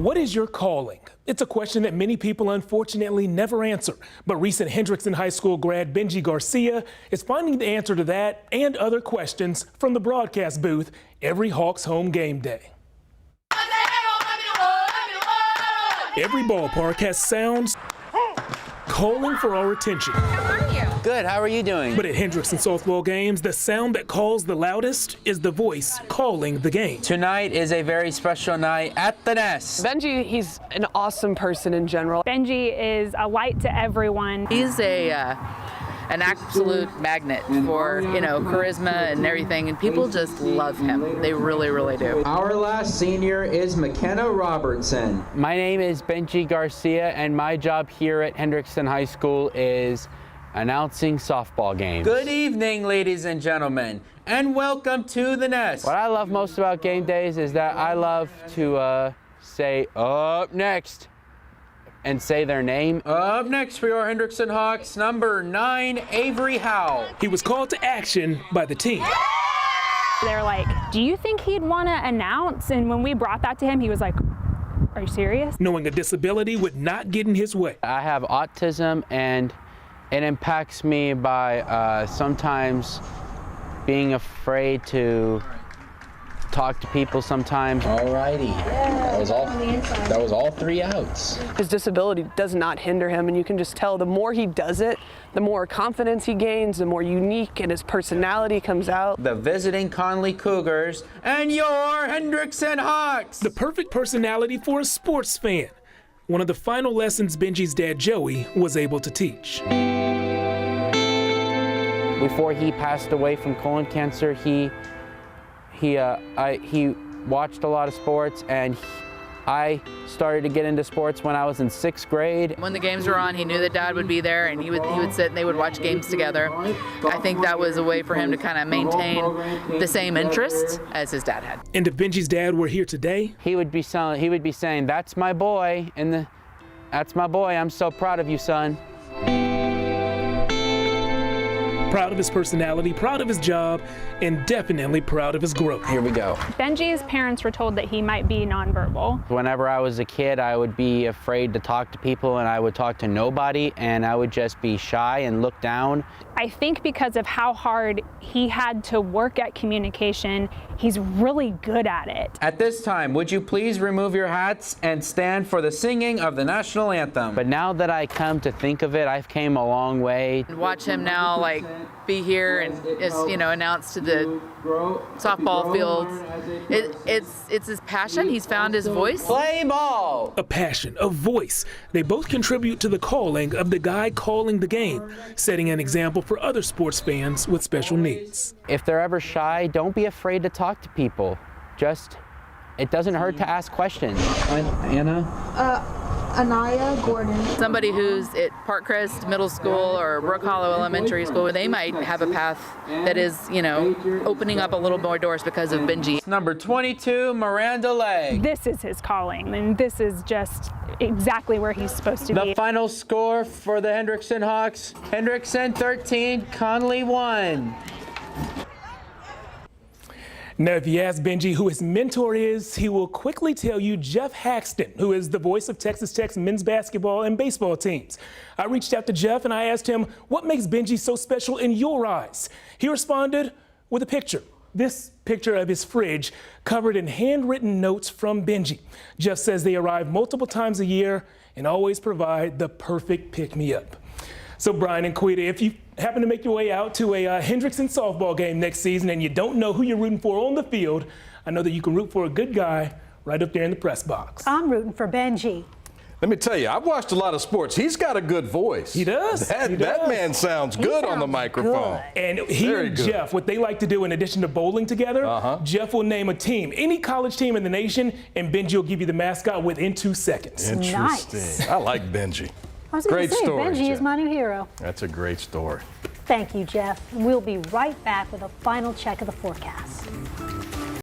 What is your calling? It's a question that many people unfortunately never answer. But recent Hendrickson High School grad Benji Garcia is finding the answer to that and other questions from the broadcast booth every Hawks home game day. Every ballpark has sounds calling for our attention. How are you? Good, how are you doing? But at Hendrickson softball games, the sound that calls the loudest is the voice calling the game. Tonight is a very special night at the Nest. Benji, he's an awesome person in general. Benji is a light to everyone. He's an absolute magnet for, charisma and everything, and people just love him. They really, really do. Our last senior is McKenna Robertson. My name is Benji Garcia, and my job here at Hendrickson High School is announcing softball games. Good evening, ladies and gentlemen, and welcome to the Nest. What I love most about game days is that I love to say, up next, and say their name. Up next for your Hendrickson Hawks, number 9, Avery Howell. He was called to action by the team. They're like, do you think he'd want to announce? And when we brought that to him, he was like, are you serious? Knowing a disability would not get in his way. I have autism, and it impacts me by sometimes being afraid to talk to people sometimes. Alrighty, that was all 3 outs. His disability does not hinder him, and you can just tell the more he does it, the more confidence he gains, the more unique and his personality comes out. The visiting Conley Cougars and your Hendrickson Hawks. The perfect personality for a sports fan. One of the final lessons Benji's dad Joey was able to teach. Before he passed away from colon cancer, he watched a lot of sports, and I started to get into sports when I was in 6th grade. When the games were on, he knew that Dad would be there, and he would sit and they would watch games together. I think that was a way for him to kind of maintain the same interests as his dad had. And if Benji's dad were here today, he would be saying, "That's my boy," "That's my boy. I'm so proud of you, son." Proud of his personality, proud of his job, and definitely proud of his growth. Here we go. Benji's parents were told that he might be nonverbal. Whenever I was a kid, I would be afraid to talk to people, and I would talk to nobody, and I would just be shy and look down. I think because of how hard he had to work at communication, he's really good at it. At this time, would you please remove your hats and stand for the singing of the national anthem? But now that I come to think of it, I've came a long way. Watch him now, be here and announce to the softball fields. It's his passion. He's found his voice. Play ball! A passion, a voice. They both contribute to the calling of the guy calling the game, setting an example for other sports fans with special needs. If they're ever shy, don't be afraid to talk to people. It doesn't hurt to ask questions. Anna? Anaya Gordon. Somebody who's at Park Crest Middle School or Brook Hollow Elementary School, they might have a path that is, opening up a little more doors because of Benji. Number 22, Miranda Legg. This is his calling, and this is just exactly where he's supposed to be. The final score for the Hendrickson Hawks, Hendrickson 13, Conley 1. Now, if you ask Benji who his mentor is, he will quickly tell you Jeff Haxton, who is the voice of Texas Tech's men's basketball and baseball teams. I reached out to Jeff and I asked him, what makes Benji so special in your eyes? He responded with a picture. This picture of his fridge covered in handwritten notes from Benji. Jeff says they arrive multiple times a year and always provide the perfect pick-me-up. So Brian and Quita, if you happen to make your way out to a Hendrickson softball game next season and you don't know who you're rooting for on the field, I know that you can root for a good guy right up there in the press box. I'm rooting for Benji. Let me tell you, I've watched a lot of sports. He's got a good voice. He does. That man sounds good on the microphone. And he and Jeff, what they like to do in addition to bowling together, Jeff will name a team, any college team in the nation, and Benji will give you the mascot within 2 seconds. Interesting. Nice. I like Benji. I was going Great to say, story, Benji Jeff. is my new hero. That's a great story. Thank you, Jeff. We'll be right back with a final check of the forecast.